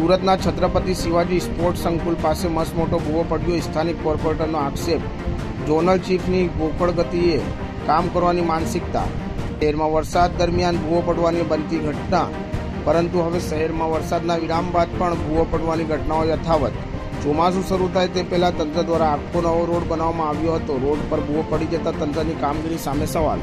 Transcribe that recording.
સુરતના છત્રપતિ શિવાજી સ્પોર્ટ્સ સંકુલ પાસે મસમોટો ભૂવો પડ્યો. સ્થાનિક કોર્પોરેટરનો આક્ષેપ. ઝોનલ ચીફની ગોકળ ગતિએ કામ કરવાની માનસિકતા. શહેરમાં વરસાદ દરમિયાન ભૂવો પડવાની બનતી ઘટના, પરંતુ હવે શહેરમાં વરસાદના વિરામ બાદ પણ ભૂવો પડવાની ઘટનાઓ યથાવત. ચોમાસું શરૂ થાય તે પહેલા તંત્ર દ્વારા આખો નવો રોડ બનાવવામાં આવ્યો હતો. રોડ પર ભૂવો પડી જતા તંત્રની કામગીરી સામે સવાલ.